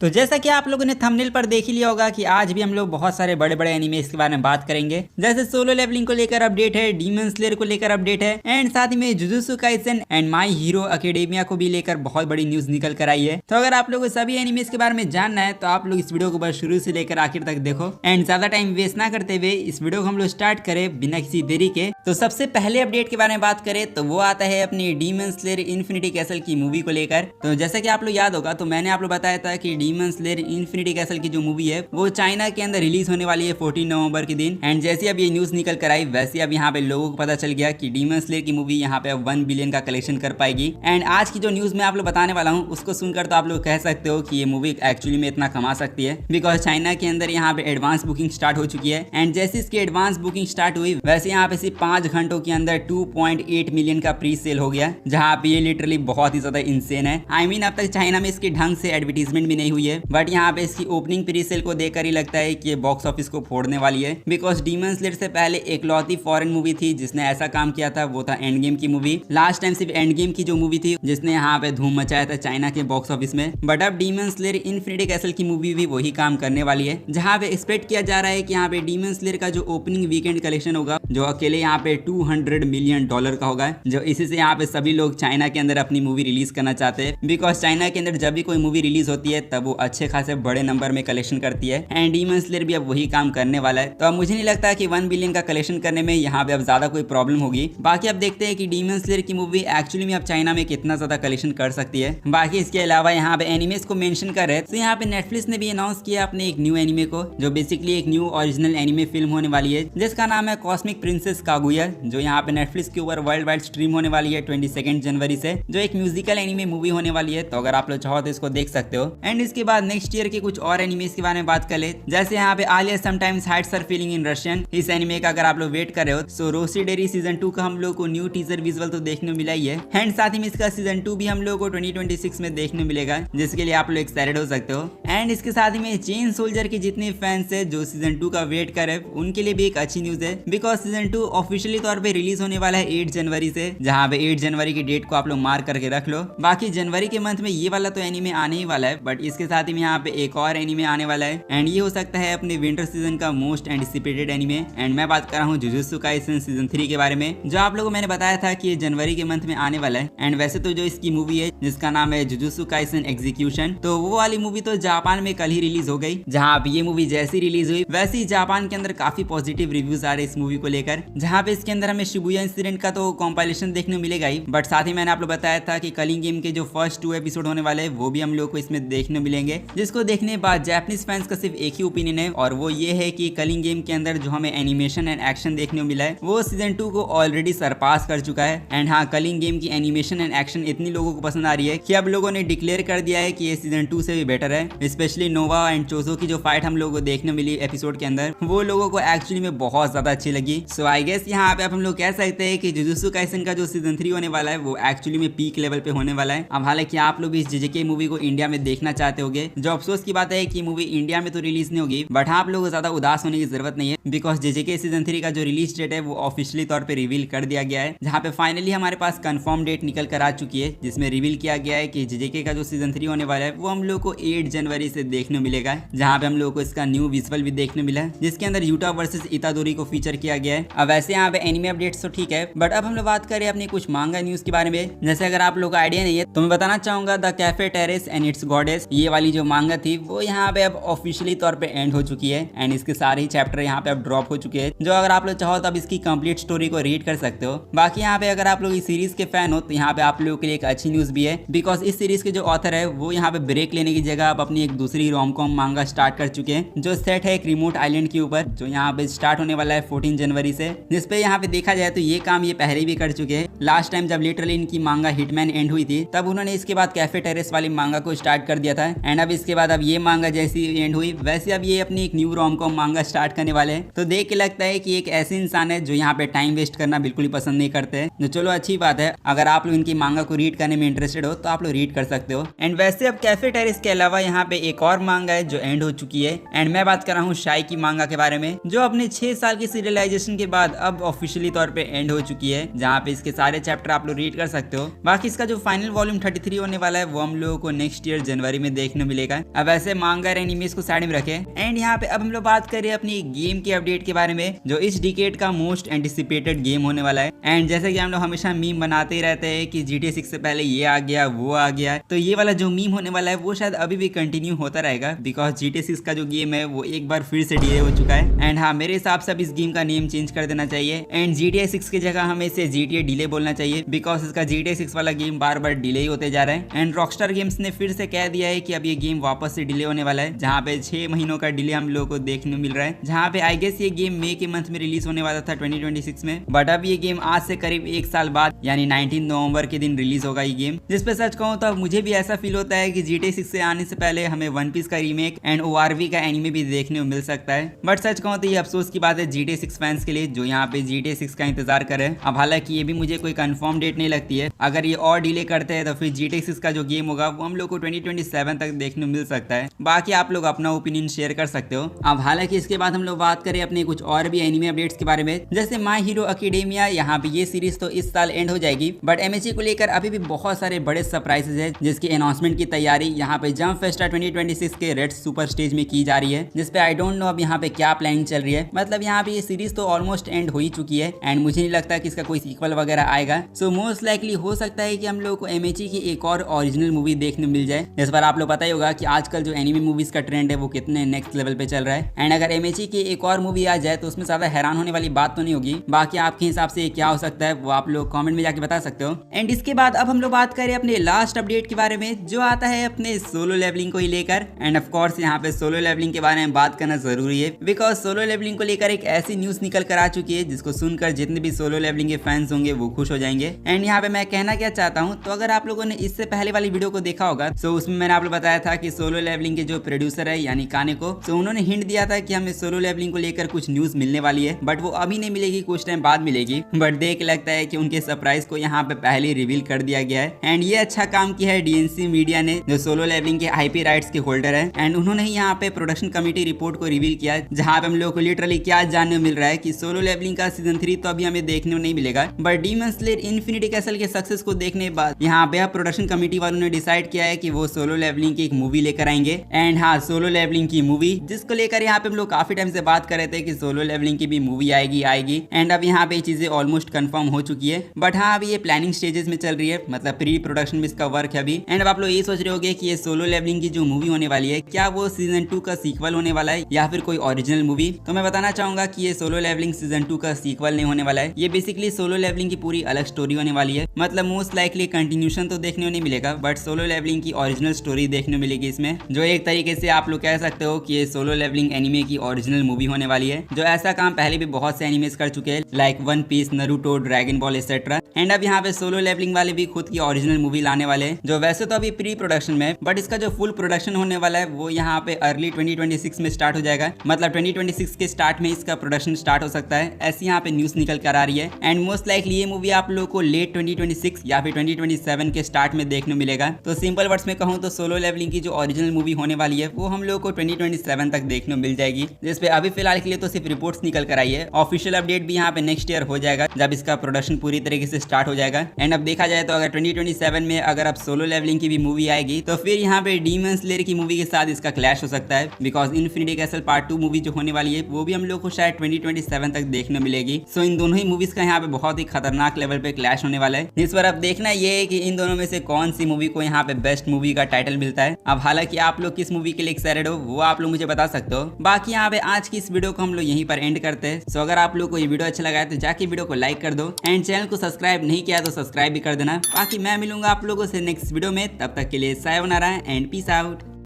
तो जैसा कि आप लोगों ने थंबनेल पर देख ही लिया होगा कि आज भी हम लोग बहुत सारे बड़े बड़े एनिमेस के बारे में बात करेंगे। जैसे सोलो लेवलिंग को लेकर अपडेट है, डीमन स्लेयर को लेकर अपडेट है एंड साथ ही में jujutsu Kaisen and my hero academia को भी लेकर बहुत बड़ी न्यूज निकल कर आई है। तो अगर आप लोगों को सभी एनिमेस के बारे में जानना है तो आप लोग इस वीडियो को बस शुरू से लेकर आखिर तक देखो एंड ज्यादा टाइम वेस्ट ना करते हुए इस वीडियो को हम लोग स्टार्ट करें बिना किसी देरी के। तो सबसे पहले अपडेट के बारे में बात करें तो वो आता है अपनी डीमन स्लेयर इन्फिनिटी कैसल की मूवी को लेकर। तो जैसा कि आप लोग याद होगा तो मैंने आप लोग बताया था कि डीमन स्लेयर इन्फिनिटी कैसल की जो मूवी है वो चाइना के अंदर रिलीज होने वाली है 14 नवंबर के दिन। एंड जैसे अब ये न्यूज निकल कर आई वैसे अब यहाँ पे लोगों को पता चल गया कि डीमन स्लेयर की मूवी यहाँ पे 1 बिलियन का कलेक्शन कर पाएगी। एंड आज की जो न्यूज मैं आप लोग बताने वाला हूँ उसको सुनकर तो आप लोग कह सकते हो कि ये मूवी एक्चुअली में इतना कमा सकती है, बिकॉज चाइना के अंदर यहाँ पे एडवांस बुकिंग स्टार्ट हो चुकी है। एंड जैसे इसकी एडवांस बुकिंग स्टार्ट हुई वैसे यहाँ पे सिर्फ 5 घंटों के अंदर 2.8 मिलियन का प्री सेल हो गया, जहाँ पे ये लिटरली बहुत ही ज्यादा इंसेन है। आई मीन अब तक चाइना में इसके ढंग से एडवर्टीजमेंट भी नहीं हुई है, बट यहाँ पे इसकी ओपनिंग प्री सेल को देखकर ही लगता है कि ये बॉक्स ऑफिस को फोड़ने वाली है। बिकॉज डीमन स्लेयर से पहले एकलौती फॉरेन मूवी थी जिसने ऐसा काम किया था, वो था एंड गेम की मूवी। लास्ट टाइम सिर्फ एंड गेम की जो मूवी थी जिसने यहाँ पे धूम मचाया था चाइना के बॉक्स ऑफिस में, बट अब डीमन स्लेयर इन्फिनिटी कैसल की मूवी भी वही काम करने वाली है, जहाँ पे एक्सपेक्ट किया जा रहा है कि यहाँ पे डीमन स्लेयर का जो ओपनिंग वीकेंड कलेक्शन होगा जो अकेले यहाँ पे $200 मिलियन का होगा, जो इसी से यहाँ पे सभी लोग चाइना के अंदर अपनी मूवी रिलीज करना चाहते हैं। बिकॉज चाइना के अंदर जब भी कोई मूवी रिलीज होती है तब वो अच्छे खासे बड़े नंबर में कलेक्शन करती है एंड डीमन स्लेयर भी अब वही काम करने वाला है। तो अब मुझे नहीं लगता कि 1 बिलियन का कलेक्शन करने में यहाँ पे अब ज्यादा कोई प्रॉब्लम होगी। बाकी अब देखते हैं कि डीमन स्लेयर की मूवी एक्चुअली में अब चाइना में कितना ज्यादा कलेक्शन कर सकती है। बाकी इसके अलावा यहाँ पे एनिमेस को मेंशन कर रहे तो यहाँ पे नेटफ्लिक्स ने भी अनाउंस किया अपने एक न्यू एनिमे को, जो बेसिकली एक न्यू ओरिजिनल एनिमे फिल्म होने वाली है जिसका नाम है कॉस्मिक प्रिंसेस कागुया, जो यहाँ पे नेटफ्लिक्स के ऊपर वर्ल्ड वाइड स्ट्रीम होने वाली है 22 जनवरी से, जो एक म्यूजिकल एनिमे मूवी होने वाली है। तो अगर आप लोग चाहो तो इसको देख सकते हो। एंड इसके बाद नेक्स्ट ईयर के कुछ और एनिमेस के बारे में बात कर ले, जैसे यहाँ पे Alya sometimes hides her feelings in Russian. इस एनिमे का अगर आप लोग वेट कर रहे हो सो रोसी डेरी सीजन 2 का हम लोग को न्यू टीजर विजुअल तो देखने मिला ही है एंड साथ ही में इसका सीजन 2 भी हम लोग को 2026 में देखने मिलेगा, जिसके लिए आप लोग एक्साइटेड हो सकते हो। एंड इसके साथ ही में चेन सोल्जर के जितने फैंस है जो सीजन 2 का वेट कर रहे हैं उनके लिए भी एक अच्छी न्यूज है, बिकॉज सीजन 2 ऑफिशियली तौर पे रिलीज होने वाला है 8 जनवरी से, जहाँ पे 8 जनवरी की डेट को आप लोग मार्क करके रख लो। बाकी जनवरी के मंथ में ये वाला तो एनीमे आने ही वाला है, बट इसके साथ ही में यहाँ पे एक और एनीमे आने वाला है एंड ये हो सकता है अपने विंटर सीजन का मोस्ट एंटिसिपेटेड एनीमे। एंड मैं बात कर रहा हूँ जुजुत्सु काइसेन सीजन 3 के बारे में, जो आप लोगों को मैंने बताया था कि ये जनवरी के मंथ में आने वाला है। एंड वैसे तो जो इसकी मूवी है जिसका नाम है जुजुत्सु काइसेन एग्जीक्यूशन, तो वो वाली मूवी तो जापान में कल ही रिलीज हो गई, जहाँ पे ये मूवी जैसी रिलीज हुई वैसे ही जापान के अंदर काफी पॉजिटिव रिव्यूज आ रहे इस मूवी को लेकर, जहाँ पे इसके अंदर हमें शिबुया इंसिडेंट का तो कॉम्पाइलेशन देखने मिलेगा ही, बट साथ ही मैंने आप लोग बताया था कि कलिंग गेम के जो फर्स्ट 2 एपिसोड होने वाले हैं वो भी हम लोग को इसमें देखने मिलेंगे, जिसको देखने के बाद जापानीज फैंस का सिर्फ एक ही ओपिनियन है और वो ये है कि कलिंग गेम के अंदर जो हमें एनिमेशन एंड एक्शन देखने को मिला है वो सीजन 2 को ऑलरेडी सरपास कर चुका है। एंड हाँ, कलिंग गेम की एनिमेशन एंड एक्शन इतनी लोगों को पसंद आ रही है कि अब लोगों ने डिक्लेयर कर दिया है कि ये सीजन 2 से भी बेटर है। स्पेशली नोवा एंड चोजो की जो फाइट हम लोगों को देखने मिली एपिसोड के अंदर वो लोगों को एक्चुअली में बहुत ज्यादा अच्छी लगी। सो आई गेस यहाँ पे हम लोग कह सकते हैं कि जुजुत्सु काइसेन का जो सीजन 3 होने वाला है वो एक्चुअली में पीक लेवल पे होने वाला है। अब हालांकि आप लोग इस जेजेके मूवी को इंडिया में देखना चाहते होंगे, जो अफसोस की बात है कि मूवी इंडिया में तो रिलीज नहीं होगी, बट आप लोगों को ज्यादा उदास होने की जरूरत नहीं है, बिकॉज जेजेके सीजन 3 का जो रिलीज डेट है वो ऑफिशियली तौर पे रिवील कर दिया गया है, जहाँ पे फाइनली हमारे पास कंफर्म डेट निकल कर आ चुकी है, जिसमें रिवील किया गया है कि जेजेके का जो सीजन 3 होने वाला है वो हम लोग को 8 जनवरी से देखने मिलेगा, जहाँ पे हम लोग को इसका न्यू विजुअल भी देखने मिला है जिसके अंदर यूटा वर्सेस इतादोरी को फीचर किया गया है। अब वैसे यहाँ पे एनिमे अपडेट्स तो ठीक है, बट अब हम लोग बात करें अपनी कुछ मांगा न्यूज के बारे में। जैसे अगर आप लोग का आइडिया नहीं है तो मैं बताना चाहूंगा the cafe terrace and it's goddess, ये वाली जो मांगा थी वो यहाँ पे अब ऑफिशियली तौर पे एंड हो चुकी है एंड इसके सारे ही चैप्टर यहाँ पे अब ड्रॉप हो चुके हैं, जो अगर आप लोग चाहो तो अब इसकी कंप्लीट स्टोरी को रीड कर सकते हो। बाकी यहाँ पे अगर आप लोग इस सीरीज के फैन हो तो यहाँ पे आप लोगों के लिए एक अच्छी न्यूज भी है, बिकॉज इस सीरीज के जो ऑथर है वो यहाँ पे ब्रेक लेने की जगह अब अपनी एक दूसरी रोमकॉम मांगा स्टार्ट कर चुके हैं, जो सेट है एक रिमोट आइलैंड के ऊपर, जो यहाँ पे स्टार्ट होने वाला है 14 जनवरी से। जिसपे यहाँ पे देखा जाए तो ये काम ये पहले भी कर चुके हैं। लास्ट टाइम जब लिटरली इनकी मांगा हिटमैन एंड हुई थी तब उन्होंने इसके बाद कैफे टेरेस वाली मांगा को स्टार्ट कर दिया था एंड अब इसके बाद अब ये मांगा जैसी एंड हुई वैसे अब ये अपनी एक न्यू रोमकॉम मांगा स्टार्ट करने वाले हैं। तो देख के लगता है कि एक ऐसे इंसान है जो यहाँ पे टाइम वेस्ट करना बिल्कुल ही पसंद नहीं करते, जो चलो अच्छी बात है। अगर आप लोग इनकी मांगा को रीड करने में इंटरेस्टेड हो तो आप लोग रीड कर सकते हो। एंड वैसे अब कैफे टेरेस के अलावा यहाँ पे एक और मांगा है जो एंड हो चुकी है एंड मैं बात कर रहा हूँ शाई की मांगा के बारे में, जो अपने 6 साल की सीरियलाइजेशन के बाद अब ऑफिशियली तौर पे एंड हो चुकी है, जहाँ पे इसके सारे चैप्टर आप लोग रीड कर सकते हो। बाकी इसका जो फाइनल वॉल्यूम 33 होने वाला है वो हम लोगों को नेक्स्ट ईयर जनवरी में देखने मिलेगा। अब ऐसे मांगा एनिमेस को साइड में रखे एंड यहाँ पे अब हम लोग बात कर रहे हैं अपनी गेम के अपडेट के बारे में, जो इस डिकेड का मोस्ट एंटिसिपेटेड गेम होने वाला है। एंड जैसे कि हम लोग हमेशा मीम बनाते ही रहते हैं कि GTA 6 से पहले ये आ गया वो आ गया, तो ये वाला जो मीम होने वाला है वो शायद अभी भी कंटिन्यू होता रहेगा, बिकॉज GTA 6 का जो गेम है वो एक बार फिर से डिले हो चुका है। एंड हाँ, मेरे हिसाब से अब इस गेम का नेम चेंज कर देना चाहिए एंड GTA 6 की जगह हमें इसे GTA डिले बोलना चाहिए, बिकॉज इसका GTA 6 वाला गेम बार बार डिले ही होते जा रहा है। एंड रॉकस्टार गेम्स ने फिर से कह दिया है कि अब ये गेम वापस से डिले होने वाला है, जहाँ पे 6 महीनों का डिले हम लोगों को देखने मिल रहा है, जहाँ पे आई गेस ये गेम मई के मंथ में रिलीज होने वाला था 2026 में, बट अब ये गेम आज से करीब 1 साल बाद यानी 19 नवंबर के दिन रिलीज होगा ये गेम। जिस पे सच कहूँ तो अब मुझे भी ऐसा फील होता है कि GTA 6 से आने से पहले हमें वन पीस का रीमेक एंड ORV का एनिमे भी देखने को मिल सकता है। बट सच कहूँ तो ये अफसोस की बात है GTA 6 फैंस के लिए जो यहाँ पे GTA 6 का इंतजार करे। अब हालांकि ये भी मुझे कोई कंफर्म डेट नहीं लगती है, अगर ये और डिले करते हैं तो फिर GTA 6 का जो गेम होगा वो हम लोग को 2027 तक देखने को मिल सकता है। बाकी आप लोग अपना ओपिनियन शेयर कर सकते हो। अब हालांकि इसके बाद हम लोग बात करें अपने कुछ और भी एनिमे अपडेट्स के बारे में, जैसे माय हीरो एकेडेमिया। यहाँ पे ये सीरीज तो इस साल एंड हो जाएगी, बट MHA को लेकर अभी भी बहुत सारे बड़े सरप्राइजेज है, जिसकी अनाउंसमेंट की तैयारी यहाँ पे जंप फेस्टा 2026 के रेड सुपर स्टेज में की जा रही है, जिसपे आई डोंट नो अब यहाँ पे क्या प्लानिंग चल रही है। मतलब यहाँ पे ये सीरीज तो ऑलमोस्ट एंड हो ही चुकी है एंड मुझे नहीं लगता कि इसका कोई सीक्वल वगैरह आएगा। सो मोस्ट लाइकली हो सकता है कि हम लोग को MHA की एक और ओरिजिनल मूवी देखने मिल जाए। इस बार आप लोग पता ही होगा कि आजकल जो एनिमे मूवीज का ट्रेंड है वो कितने नेक्स्ट लेवल पे चल रहा है, एंड अगर MHA की एक और मूवी आ जाए तो उसमें ज्यादा हैरान होने वाली बात तो नहीं होगी। बाकी आपके हिसाब से क्या हो सकता है वो आप लोग कमेंट में जाके बता सकते हो। एंड इसके बाद अब हम लोग बात करें अपने लास्ट अपडेट के बारे में, जो आता है अपने सोलो लेवलिंग को ही लेकर। एंड ऑफ कोर्स यहाँ पे सोलो लेवलिंग के बारे में बात करना जरूरी है, बिकॉज सोलो लेवलिंग को लेकर एक ऐसी न्यूज निकल कर आ चुकी है जिसको सुनकर जितने भी सोलो लेवलिंग के फैंस होंगे वो खुश हो जाएंगे। एंड यहाँ पे मैं कहना क्या चाहता हूँ, तो अगर आप लोगों ने इससे पहले वाली वीडियो को देखा होगा तो उसमें मैंने आप लोग बताया था कि सोलो लेवलिंग के जो प्रोड्यूसर है यानी कानेको, तो उन्होंने हिंट दिया था कि हमें सोलो लेवलिंग को लेकर कुछ न्यूज मिलने वाली है, बट वो अभी नहीं मिलेगी, कुछ टाइम बाद मिलेगी। बट देख लगता है कि उनके सरप्राइज को यहाँ पे पहले रिवील कर दिया गया है। एंड ये अच्छा काम किया है DNC मीडिया ने, जो सोलो लेवलिंग के IP राइट्स के होल्डर है, एंड उन्होंने ही यहाँ पे प्रोडक्शन कमेटी रिपोर्ट को रिवील किया, जहाँ पे हम लोग को लिटरली क्या जानने को मिल रहा है कि सोलो लेवलिंग का सीजन 3 तो अभी हमें देखने को नहीं मिलेगा, but demon slayer infinity castle के सक्सेस को देखने के बाद यहाँ पे प्रोडक्शन कमेटी वालों ने डिसाइड किया है कि वो सोलो लेवलिंग की एक मूवी लेकर आएंगे। एंड हाँ, सोलो लेवलिंग की मूवी जिसको लेकर यहाँ पे हम लोग काफी टाइम से बात कर रहे थे कि सोलो लेवलिंग की भी मूवी आएगी एंड अब यहाँ पे चीजें ऑलमोस्ट कंफर्म हो चुकी है। बट हाँ, अभी ये प्लानिंग स्टेजेस में चल रही है, मतलब प्री प्रोडक्शन में इसका वर्क है अभी। एंड अब आप लोग ये सोच रहे होंगे कि ये सोलो लेवलिंग की जो मूवी होने वाली है क्या वो सीजन 2 का सीक्वल होने वाला है या फिर कोई ओरिजिनल मूवी। तो मैं बताना चाहूंगा कि ये सोलो लेवलिंग सीजन 2 का सीक्वल नहीं होने वाला है, ये बेसिकली सोलो लेवलिंग की पूरी अलग स्टोरी होने वाली है। मतलब मोस्ट लाइकली कंटिन्यूशन तो देखने को नहीं मिलेगा, बट सोलो लेवलिंग की ओरिजिनल स्टोरी देखने को मिलेगी इसमें, जो एक तरीके से आप लोग कह सकते हो कि ये सोलो लेवलिंग एनिमे की ओरिजिनल मूवी होने वाली है, जो ऐसा काम पहले भी बहुत से एनिमेस कर चुके हैं, like One Piece, Naruto, Dragon Ball etcetera. And अब यहाँ पे सोलो लेवलिंग वाले भी खुद की ओरिजिनल मूवी लाने वाले हैं, जो वैसे तो अभी प्री प्रोडक्शन में, बट इसका जो फुल प्रोडक्शन होने वाला है वो यहाँ पे अर्ली 2026 में स्टार्ट हो जाएगा। मतलब 2026 के स्टार्ट में इसका प्रोडक्शन स्टार्ट हो सकता है, ऐसी यहाँ पे न्यूज निकल कर आ रही है। एंड मोस्ट लाइकली ये मूवी आप लोगों को लेट 2026 या फिर 2027 के स्टार्ट में देखने मिलेगा। तो सिंपल वर्ड्स में कहूँ तो सोलो लेवलिंग की जो ओरिजिनल मूवी होने वाली है वो हम लोग को 2027 तक देखने मिल जाएगी, जिसपे अभी फिलहाल के लिए तो सिर्फ रिपोर्ट्स निकल कर आई है। ऑफिशियल अपडेट भी यहाँ पे नेक्स्ट ईयर हो जाएगा जब इसका प्रोडक्शन पूरी तरीके से स्टार्ट हो जाएगा। एंड अब देखा जाए तो अगर 2027 में अगर अब सोलो लेवलिंग की भी मूवी आएगी तो फिर यहाँ पे डीमन स्लेयर की मूवी के साथ इसका क्लैश हो सकता है, because infinity castle part 2 movie जो होने वाली है वो भी हम लोग को शायद 2027 तक देखने मिलेगी। सो इन दोनों ही मूवीज का यहाँ पे बहुत ही खतरनाक लेवल पे क्लैश होने वाला है। इस बार अब देखना ये है कि इन दोनों में से कौन सी मूवी को यहाँ पे बेस्ट मूवी का टाइटल मिलता है। अब हालांकि आप लोग किस मूवी के लिए एक्साइटेड हो वो आप लोग मुझे बता सकते हो। बाकी यहाँ पे आज की इस वीडियो को हम लोग यहीं पर एंड करते हैं। सो अगर आप लोग को ये वीडियो अच्छा लगा है तो जाके वीडियो को लाइक कर दो एंड चैनल को सब्सक्राइब नहीं किया तो सब्सक्राइब भी कर देना। बाकी मैं मिलूंगा आप लोगों से नेक्स्ट वीडियो में, तब तक के लिए सायोनारा एंड पीस आउट।